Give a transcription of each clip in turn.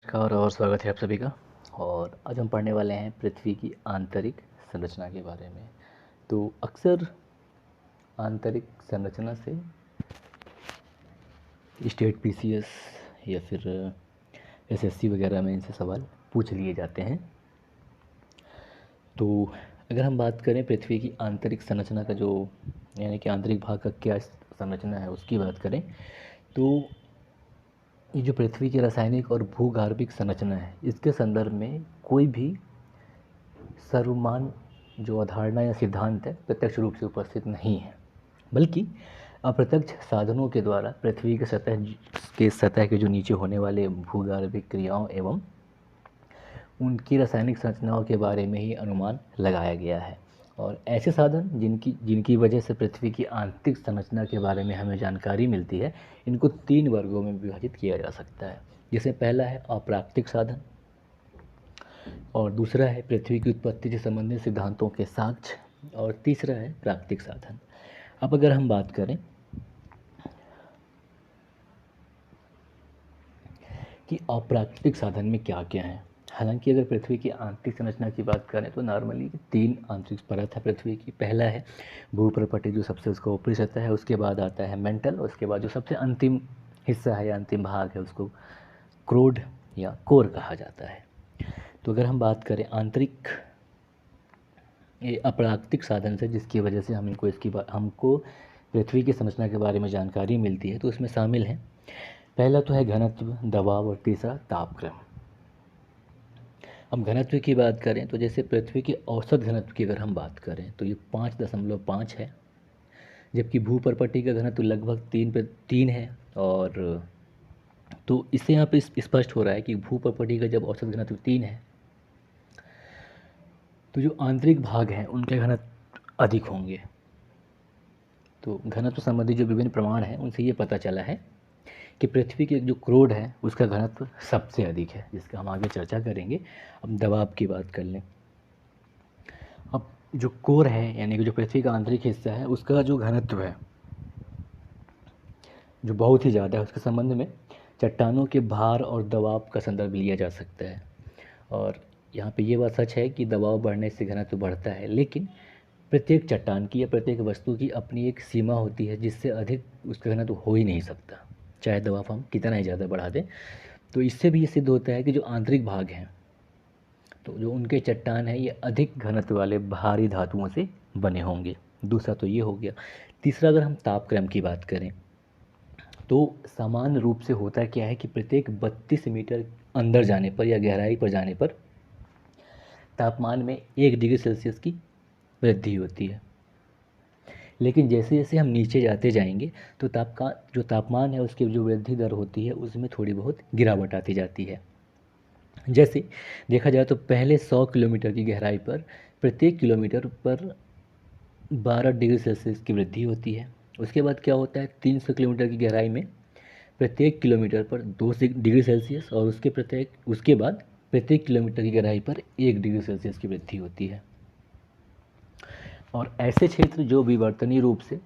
नमस्कार और स्वागत है आप सभी का। और आज हम पढ़ने वाले हैं पृथ्वी की आंतरिक संरचना के बारे में। तो अक्सर आंतरिक संरचना से स्टेट पीसीएस या फिर एसएससी वगैरह में इनसे सवाल पूछ लिए जाते हैं। तो अगर हम बात करें पृथ्वी की आंतरिक संरचना का, जो यानी कि आंतरिक भाग का क्या संरचना है उसकी बात करें, तो ये जो पृथ्वी की रासायनिक और भूगर्भिक संरचना है, इसके संदर्भ में कोई भी सर्वमान्य जो अवधारणा या सिद्धांत है प्रत्यक्ष रूप से उपस्थित नहीं है, बल्कि अप्रत्यक्ष साधनों के द्वारा पृथ्वी के सतह के जो नीचे होने वाले भूगर्भिक क्रियाओं एवं उनकी रासायनिक संरचनाओं के बारे में ही अनुमान लगाया गया है। और ऐसे साधन जिनकी वजह से पृथ्वी की आंतरिक संरचना के बारे में हमें जानकारी मिलती है, इनको 3 वर्गों में विभाजित किया जा सकता है। जैसे पहला है अप्राकृतिक साधन, और दूसरा है पृथ्वी की उत्पत्ति से संबंधित सिद्धांतों के साक्ष्य, और तीसरा है प्राकृतिक साधन। अब अगर हम बात करें कि अप्राकृतिक साधन में क्या क्या है, हालांकि अगर पृथ्वी की आंतरिक संरचना की बात करें तो नॉर्मली 3 आंतरिक परत है पृथ्वी की। पहला है भूप्रपटी, जो सबसे उसका ऊपरी सतह है, उसके बाद आता है मेंटल, उसके बाद जो सबसे अंतिम हिस्सा है या अंतिम भाग है उसको क्रोड या कोर कहा जाता है। तो अगर हम बात करें आंतरिक ये अप्राकृतिक साधन से जिसकी वजह से हमको पृथ्वी की संरचना के बारे में जानकारी मिलती है, तो उसमें शामिल हैं, पहला तो है घनत्व, दबाव, और तीसरा तापक्रम। अब घनत्व की बात करें तो जैसे पृथ्वी के औसत घनत्व की अगर हम बात करें तो ये 5.5 है, जबकि भूपर्पटी का घनत्व लगभग 3 है। और तो इससे यहाँ पे स्पष्ट हो रहा है कि भूपर्पटी का जब औसत घनत्व 3 है, तो जो आंतरिक भाग हैं उनके घनत्व अधिक होंगे। तो घनत्व संबंधी जो विभिन्न प्रमाण हैं उनसे ये पता चला है कि पृथ्वी के जो क्रोड है उसका घनत्व सबसे अधिक है, जिसका हम आगे चर्चा करेंगे। अब दबाव की बात कर लें। अब जो कोर है यानी कि जो पृथ्वी का आंतरिक हिस्सा है उसका जो घनत्व है जो बहुत ही ज़्यादा है, उसके संबंध में चट्टानों के भार और दबाव का संदर्भ लिया जा सकता है। और यहाँ पे ये बात सच है कि दबाव बढ़ने से घनत्व बढ़ता है, लेकिन प्रत्येक चट्टान की या प्रत्येक वस्तु की अपनी एक सीमा होती है जिससे अधिक उसका घनत्व हो ही नहीं सकता, चाहे दबाव हम कितना ही ज़्यादा बढ़ा दें। तो इससे भी ये सिद्ध होता है कि जो आंतरिक भाग हैं, तो जो उनके चट्टान हैं, ये अधिक घनत्व वाले भारी धातुओं से बने होंगे। दूसरा तो ये हो गया। तीसरा, अगर हम तापक्रम की बात करें तो सामान्य रूप से होता क्या है कि प्रत्येक 32 मीटर अंदर जाने पर या गहराई पर जाने पर तापमान में 1 डिग्री सेल्सियस की वृद्धि होती है। लेकिन जैसे जैसे हम नीचे जाते जाएंगे तो जो तापमान है उसकी जो वृद्धि दर होती है उसमें थोड़ी बहुत गिरावट आती जाती है। जैसे देखा जाए तो पहले 100 किलोमीटर की गहराई पर प्रत्येक किलोमीटर पर 12 डिग्री सेल्सियस की वृद्धि होती है। उसके बाद क्या होता है, 300 किलोमीटर की गहराई में प्रत्येक किलोमीटर पर 2 डिग्री सेल्सियस, और उसके बाद प्रत्येक किलोमीटर की गहराई पर 1 डिग्री सेल्सियस की वृद्धि होती है। और ऐसे क्षेत्र जो विवर्तनीय रूप से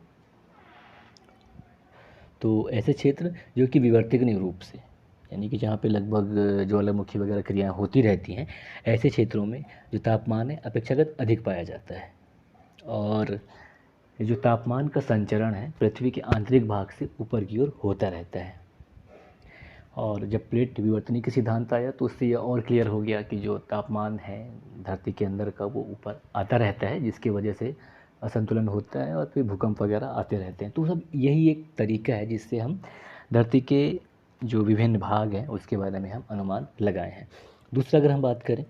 तो ऐसे क्षेत्र जो कि विवर्तनीय रूप से यानी कि जहाँ पे लगभग ज्वालामुखी वगैरह क्रियाएँ होती रहती हैं, ऐसे क्षेत्रों में जो तापमान है अपेक्षाकृत अधिक पाया जाता है। और जो तापमान का संचरण है पृथ्वी के आंतरिक भाग से ऊपर की ओर होता रहता है। और जब प्लेट विवर्तनी का सिद्धांत आया तो उससे यह और क्लियर हो गया कि जो तापमान है धरती के अंदर का वो ऊपर आता रहता है, जिसकी वजह से असंतुलन होता है और फिर भूकंप वगैरह आते रहते हैं। तो सब यही एक तरीका है जिससे हम धरती के जो विभिन्न भाग हैं उसके बारे में हम अनुमान लगाए हैं। दूसरा, अगर हम बात करें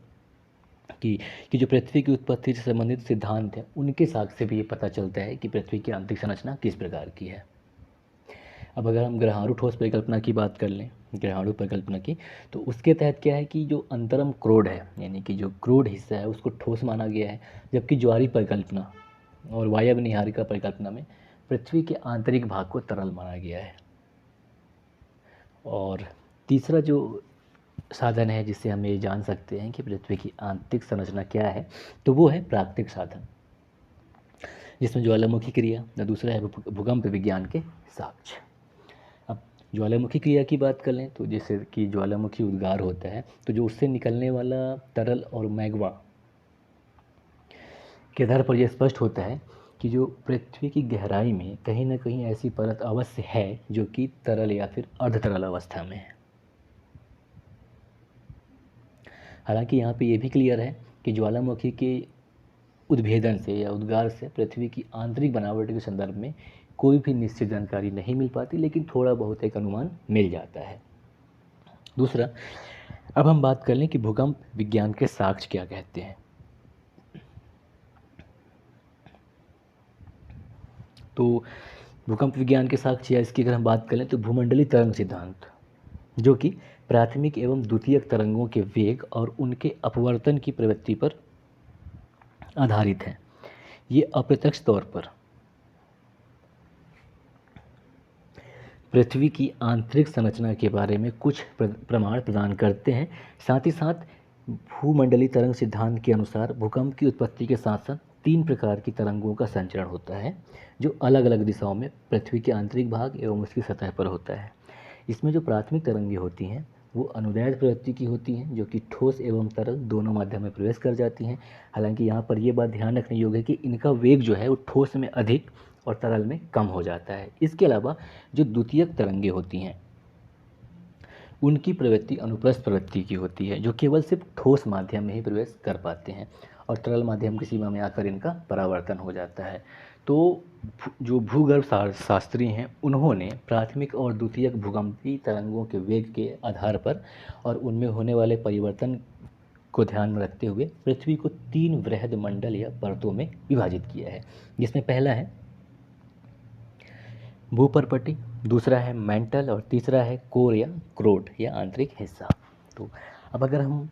कि जो पृथ्वी की उत्पत्ति से संबंधित सिद्धांत हैं उनके साक्ष्य से भी ये पता चलता है कि पृथ्वी की आंतरिक संरचना किस प्रकार की है। अब अगर हम ग्रहाणु ठोस परिकल्पना की बात कर लें, ग्रहाणु परिकल्पना की, तो उसके तहत क्या है कि जो अंतरम क्रोड है यानी कि जो क्रोड हिस्सा है उसको ठोस माना गया है, जबकि ज्वारीय परिकल्पना और वायव्य निहारिका परिकल्पना में पृथ्वी के आंतरिक भाग को तरल माना गया है। और तीसरा जो साधन है जिससे हम ये जान सकते हैं कि पृथ्वी की आंतरिक संरचना क्या है, तो वो है प्राकृतिक साधन, जिसमें ज्वालामुखी क्रिया, दूसरा है भूकंप विज्ञान के साक्ष्य। अब ज्वालामुखी क्रिया की बात कर लें तो जैसे कि ज्वालामुखी उद्गार होता है, तो जो उससे निकलने वाला तरल और मैग्मा के आधार पर यह स्पष्ट होता है कि जो पृथ्वी की गहराई में कहीं ना कहीं ऐसी परत अवश्य है जो कि तरल या फिर अर्ध तरल अवस्था में है। हालांकि यहाँ पे ये भी क्लियर है कि ज्वालामुखी के उद्भेदन से या उद्गार से पृथ्वी की आंतरिक बनावट के संदर्भ में कोई भी निश्चित जानकारी नहीं मिल पाती, लेकिन थोड़ा बहुत एक अनुमान मिल जाता है। दूसरा, अब हम बात कर लें कि भूकंप विज्ञान के साक्ष्य क्या कहते हैं। तो भूकंप विज्ञान के साक्ष्य या इसकी अगर हम बात करें तो भूमंडलीय तरंग सिद्धांत, जो कि प्राथमिक एवं द्वितीयक तरंगों के वेग और उनके अपवर्तन की प्रवृत्ति पर आधारित है। ये अप्रत्यक्ष तौर पर पृथ्वी की आंतरिक संरचना के बारे में कुछ प्रमाण प्रदान करते हैं। साथ ही साथ भूमंडलीय तरंग सिद्धांत के अनुसार भूकंप की उत्पत्ति के साथ साथ 3 प्रकार की तरंगों का संचरण होता है, जो अलग अलग दिशाओं में पृथ्वी के आंतरिक भाग एवं उसकी सतह पर होता है। इसमें जो प्राथमिक तरंगें होती हैं वो अनुदैर्ध्य प्रवृत्ति की होती हैं, जो कि ठोस एवं तरल दोनों माध्यम में प्रवेश कर जाती हैं। हालांकि यहाँ पर यह बात ध्यान रखने योग्य है कि इनका वेग जो है वो ठोस में अधिक और तरल में कम हो जाता है। इसके अलावा जो द्वितीयक तरंगें होती हैं उनकी प्रवृत्ति अनुप्रस्थ प्रवृत्ति की होती है, जो केवल सिर्फ ठोस माध्यम में ही प्रवेश कर पाते हैं और तरल माध्यम की सीमा में आकर इनका परावर्तन हो जाता है। तो जो भूगर्भ शास्त्री हैं उन्होंने प्राथमिक और द्वितीयक भूकंपीय तरंगों के वेग के आधार पर और उनमें होने वाले परिवर्तन को ध्यान में रखते हुए पृथ्वी को 3 वृहद मंडल या परतों में विभाजित किया है, जिसमें पहला है भूपर्पटी, दूसरा है मेंटल और तीसरा है कोर या क्रोड या आंतरिक हिस्सा। तो अब अगर हम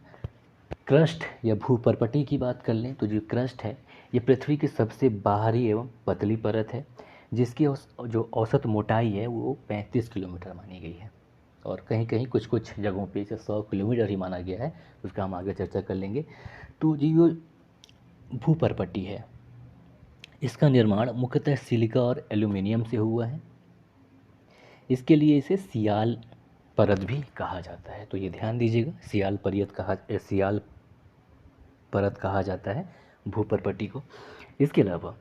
क्रस्ट या भूपर्पटी की बात कर लें तो जो क्रस्ट है ये पृथ्वी की सबसे बाहरी एवं पतली परत है, जिसकी जो औसत मोटाई है वो 35 किलोमीटर मानी गई है और कहीं कहीं कुछ कुछ जगहों पे इसे 100 किलोमीटर ही माना गया है, उसका हम आगे चर्चा कर लेंगे। तो जो भूपर्पटी है इसका निर्माण मुख्यतः सिलिका और एल्यूमिनियम से हुआ है। इसके लिए इसे सियाल परत भी कहा जाता है, तो ये ध्यान दीजिएगा, सियाल परत कहा जाता है भूपर्पटी को। इसके अलावा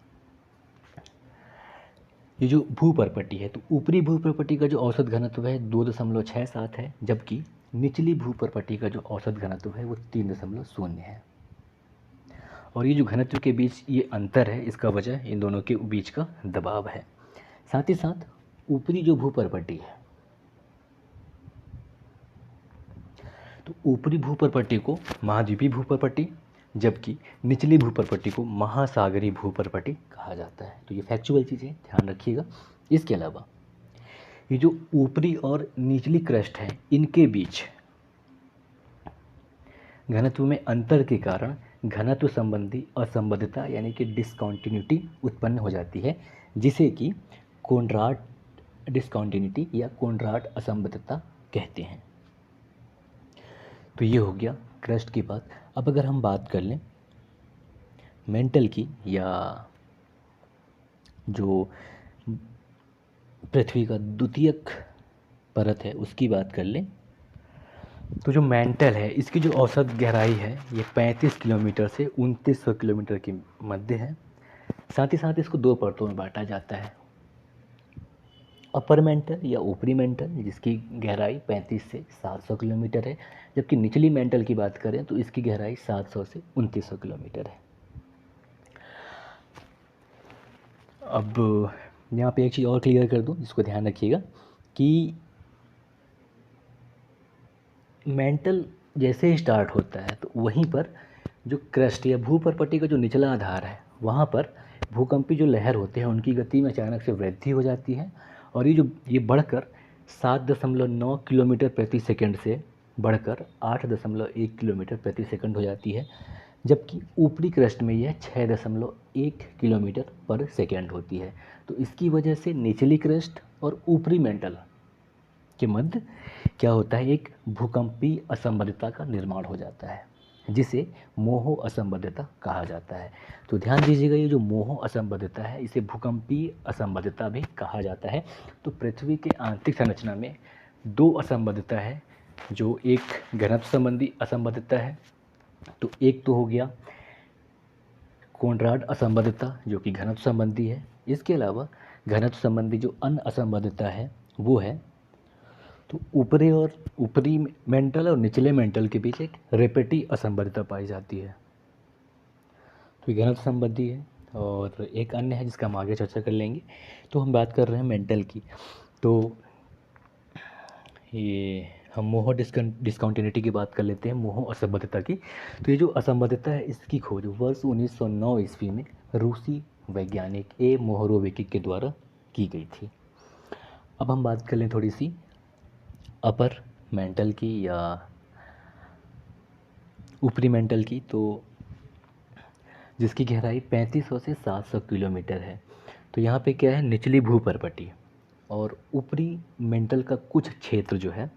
ये जो भूपर्पटी है तो ऊपरी भूपर्पटी का जो औसत घनत्व है 2.67 है, जबकि निचली भूपर्पटी का जो औसत घनत्व है वो 3.0 है। और ये जो घनत्व के बीच ये अंतर है इसका वजह इन दोनों के बीच का दबाव है। साथ ही साथ ऊपरी जो भूपर्पटी है तो ऊपरी भूपर्पटी को महाद्वीपीय भूपर्पटी, जबकि निचली भूपर्पटी को महासागरीय भूपर्पटी कहा जाता है। तो ये फैक्चुअल चीज़ें ध्यान रखिएगा। इसके अलावा ये जो ऊपरी और निचली क्रस्ट है इनके बीच घनत्व में अंतर के कारण घनत्व संबंधी असंबद्धता यानी कि डिसकॉन्टिन्यूटी उत्पन्न हो जाती है, जिसे कि कोनराड डिसकॉन्टिन्यूटी या कोनराड असंबद्धता कहते हैं। तो ये हो गया क्रस्ट की बात। अब अगर हम बात कर लें मेंटल की या जो पृथ्वी का द्वितीयक परत है उसकी बात कर लें तो जो मेंटल है इसकी जो औसत गहराई है ये 35 किलोमीटर से 2900 किलोमीटर के मध्य है। साथ ही साथ इसको 2 परतों में बांटा जाता है, अपर मेंटल या ऊपरी मेंटल जिसकी गहराई 35 से 700 किलोमीटर है, जबकि निचली मेंटल की बात करें तो इसकी गहराई 700 से 2900 किलोमीटर है। अब यहाँ पे एक चीज़ और क्लियर कर दूँ जिसको ध्यान रखिएगा कि मेंटल जैसे ही स्टार्ट होता है तो वहीं पर जो क्रस्ट या भूपर्पटी का जो निचला आधार है वहाँ पर भूकंपी जो लहर होते हैं उनकी गति में अचानक से वृद्धि हो जाती है और ये बढ़कर 7.9 किलोमीटर प्रति सेकंड से बढ़कर 8.1 किलोमीटर प्रति सेकंड हो जाती है, जबकि ऊपरी क्रस्ट में यह 6.1 किलोमीटर पर सेकंड होती है। तो इसकी वजह से निचली क्रस्ट और ऊपरी मेंटल के मध्य क्या होता है, एक भूकंपीय असंबद्धता का निर्माण हो जाता है। जिसे मोहो असंबद्धता कहा जाता है। तो ध्यान दीजिएगा, ये जो मोहो असंबद्धता है इसे भूकंपीय असंबद्धता भी कहा जाता है। तो पृथ्वी के आंतरिक संरचना में दो असंबद्धता है, जो एक घनत्व संबंधी असंबद्धता है, तो एक तो हो गया कोनराड असंबद्धता जो कि घनत्व संबंधी है। इसके अलावा घनत्व संबंधी जो अन्य असंबद्धता है वो है, तो ऊपरी मेंटल और निचले मेंटल के बीच एक रेपेटी असंबद्धता पाई जाती है। तो ये घनत्व संबंधी है और एक अन्य है जिसका हम आगे चर्चा कर लेंगे। तो हम बात कर रहे हैं मेंटल की। तो ये हम मोहो डिस्कंटिन्यूटी की बात कर लेते हैं, मोहो असंबद्धता की। तो ये जो असंबद्धता है इसकी खोज वर्ष 1909 ईस्वी में रूसी वैज्ञानिक ए मोहोरोविकी के द्वारा की गई थी। अब हम बात कर लें थोड़ी सी अपर मेंटल की या ऊपरी मेंटल की, तो जिसकी गहराई 3500 से 700 किलोमीटर है। तो यहाँ पे क्या है, निचली भूपर्वती और ऊपरी मेंटल का कुछ क्षेत्र जो है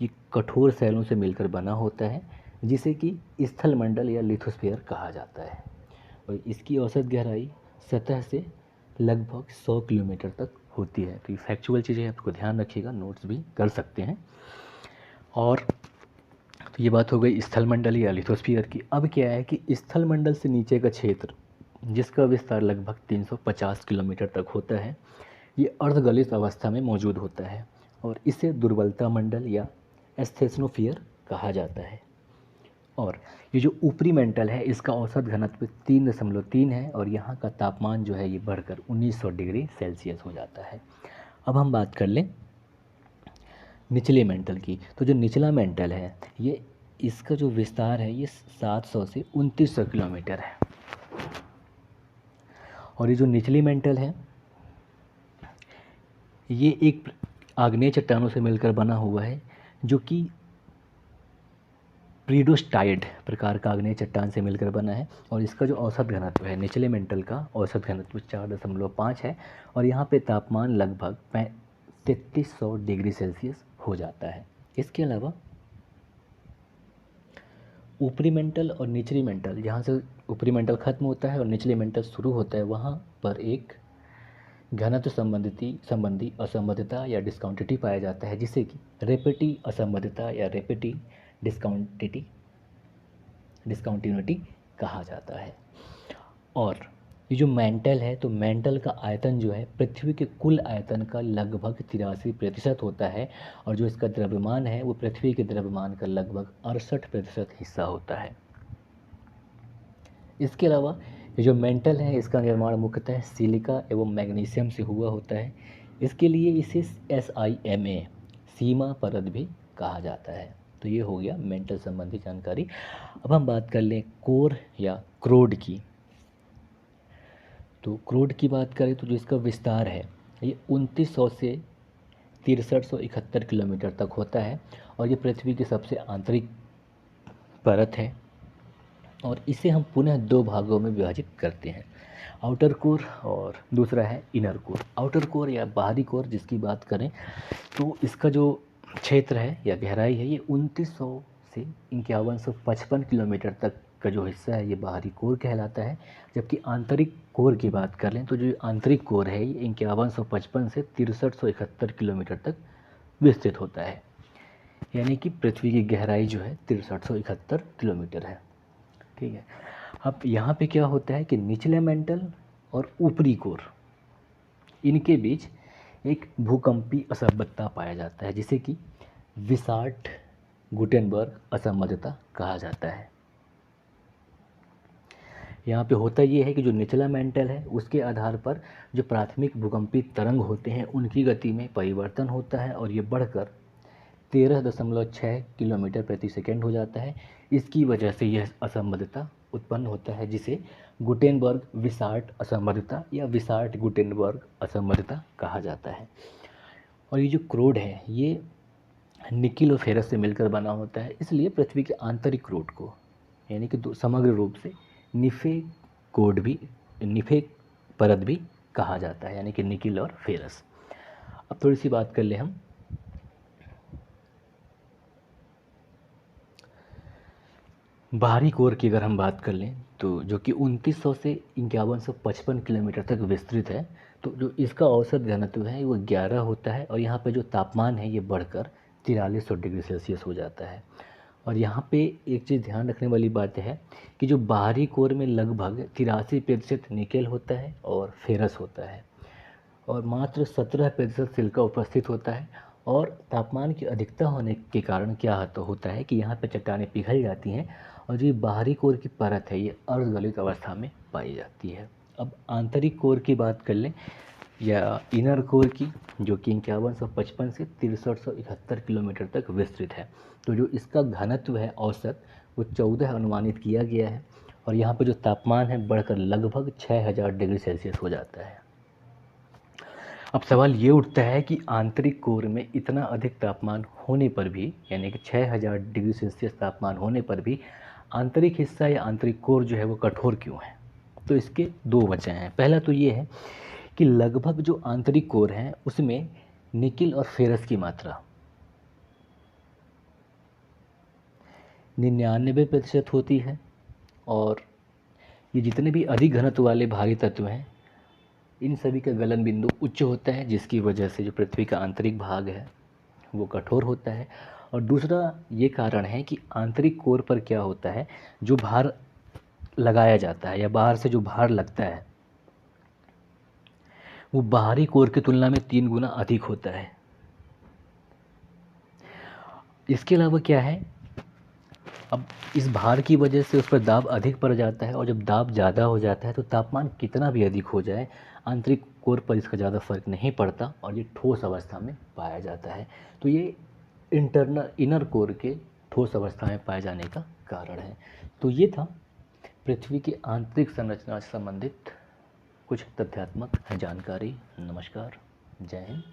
ये कठोर शैलों से मिलकर बना होता है, जिसे कि स्थल मंडल या लिथोस्फीयर कहा जाता है। और इसकी औसत गहराई सतह से लगभग 100 किलोमीटर तक होती है। तो ये फैक्चुअल चीज़ें आपको ध्यान रखिएगा, नोट्स भी कर सकते हैं। और तो ये बात हो गई स्थल मंडल या लिथोस्फीयर की। अब क्या है कि स्थल मंडल से नीचे का क्षेत्र जिसका विस्तार लगभग 350 किलोमीटर तक होता है, ये अर्धगलित अवस्था में मौजूद होता है और इसे दुर्बलता मंडल या एस्थेनोस्फीयर कहा जाता है। और ये जो ऊपरी मेंटल है इसका औसत घनत्व 3.3 है और यहाँ का तापमान जो है ये बढ़कर 1900 डिग्री सेल्सियस हो जाता है। अब हम बात कर लें निचले मेंटल की। तो जो निचला मेंटल है ये इसका जो विस्तार है ये 700 से 2900 किलोमीटर है। और ये जो निचली मेंटल है ये एक आग्नेय चट्टानों से मिलकर बना हुआ है, जो कि प्रीडोस्टाइड प्रकार का आग्नेय चट्टान से मिलकर बना है। और इसका जो औसत घनत्व है निचले मेंटल का औसत घनत्व 4.5 है और यहाँ पे तापमान लगभग 3300 डिग्री सेल्सियस हो जाता है। इसके अलावा ऊपरी मेंटल और निचली मेंटल, जहाँ से ऊपरी मेंटल खत्म होता है और निचली मेंटल शुरू होता है, वहाँ पर एक घनत्व संबंधी असंबद्धता या डिस्काउंटिटी पाया जाता है, जिसे कि रेपेटी असंबद्धता या रेपेटी डिस्काउंटिन्यूटी कहा जाता है। और ये जो मेंटल है, तो मेंटल का आयतन जो है पृथ्वी के कुल आयतन का लगभग 83% होता है और जो इसका द्रव्यमान है वो पृथ्वी के द्रव्यमान का लगभग 68% हिस्सा होता है। इसके अलावा ये जो मेंटल है इसका निर्माण मुख्यतः सिलिका एवं मैग्नीशियम से हुआ होता है। इसके लिए इसे SIMA सीमा परत भी कहा जाता है। तो ये हो गया मेंटल संबंधी जानकारी। अब हम बात कर लें कोर या क्रोड की। तो क्रोड की बात करें तो जो इसका विस्तार है ये 2900 से 6371 किलोमीटर तक होता है और ये पृथ्वी की सबसे आंतरिक परत है। और इसे हम पुनः दो भागों में विभाजित करते हैं, आउटर कोर और दूसरा है इनर कोर। आउटर कोर या बाहरी कोर जिसकी बात करें तो इसका जो क्षेत्र है या गहराई है ये 2900 से 5155 किलोमीटर तक का जो हिस्सा है ये बाहरी कोर कहलाता है। जबकि आंतरिक कोर की बात कर लें तो जो आंतरिक कोर है ये 5155 से 6371 किलोमीटर तक विस्तृत होता है, यानी कि पृथ्वी की गहराई जो है 6371 किलोमीटर है। ठीक है। अब यहाँ पे क्या होता है कि निचले मेंटल और ऊपरी कोर इनके बीच एक भूकंपीय असंबद्धता पाया जाता है, जिसे कि विसार्ट गुटेनबर्ग असंबद्धता कहा जाता है। यहाँ पे होता ये है कि जो निचला मेंटल है उसके आधार पर जो प्राथमिक भूकंपीय तरंग होते हैं उनकी गति में परिवर्तन होता है और ये बढ़कर 13.6 किलोमीटर प्रति सेकेंड हो जाता है। इसकी वजह से यह असंबद्धता उत्पन्न होता है, जिसे गुटेनबर्ग विसार्ट असंबद्धता या विसार्ट गुटेनबर्ग असंबद्धता कहा जाता है। और ये जो क्रोड है ये निकिल और फेरस से मिलकर बना होता है, इसलिए पृथ्वी के आंतरिक क्रोड को यानी कि समग्र रूप से निफे परत भी कहा जाता है, यानी कि निकिल और फेरस। अब थोड़ी सी बात कर ले हम बाहरी कोर की अगर हम बात कर लें तो जो कि 2900 से 5155 किलोमीटर तक विस्तृत है। तो जो इसका औसत घनत्व है वो 11 होता है और यहाँ पे जो तापमान है ये बढ़कर 4300 डिग्री सेल्सियस हो जाता है। और यहाँ पे एक चीज़ ध्यान रखने वाली बात है कि जो बाहरी कोर में लगभग 83% निकेल होता है और फेरस होता है और मात्र 17% सिलिका उपस्थित होता है। और तापमान की अधिकता होने के कारण क्या तो होता है कि यहाँ पर चट्टानें पिघल जाती हैं और जो बाहरी कोर की परत है ये अर्धगलित अवस्था में पाई जाती है। अब आंतरिक कोर की बात कर लें या इनर कोर की, जो कि 5155 से 6371 किलोमीटर तक विस्तृत है। तो जो इसका घनत्व है औसत वो 14 अनुमानित किया गया है और यहाँ पर जो तापमान है बढ़कर लगभग 6000 डिग्री सेल्सियस हो जाता है। अब सवाल ये उठता है कि आंतरिक कोर में इतना अधिक तापमान होने पर भी, यानी कि 6000 डिग्री सेल्सियस तापमान होने पर भी आंतरिक हिस्सा या आंतरिक कोर जो है वो कठोर क्यों है। तो इसके दो वजह हैं। पहला तो ये है कि लगभग जो आंतरिक कोर है उसमें निकिल और फेरस की मात्रा 99% होती है और ये जितने भी अधिक घनत्व वाले भारी तत्व हैं इन सभी का गलन बिंदु उच्च होता है, जिसकी वजह से जो पृथ्वी का आंतरिक भाग है वो कठोर होता है। और दूसरा ये कारण है कि आंतरिक कोर पर क्या होता है, जो भार लगाया जाता है या बाहर से जो भार लगता है वो बाहरी कोर की तुलना में 3 गुना अधिक होता है। इसके अलावा क्या है, अब इस भार की वजह से उस पर दाब अधिक पड़ जाता है और जब दाब ज़्यादा हो जाता है तो तापमान कितना भी अधिक हो जाए आंतरिक कोर पर इसका ज़्यादा फर्क नहीं पड़ता और ये ठोस अवस्था में पाया जाता है। तो ये इनर कोर के ठोस अवस्था में पाए जाने का कारण है। तो ये था पृथ्वी की आंतरिक संरचना से संबंधित कुछ तथ्यात्मक जानकारी। नमस्कार, जय हिंद।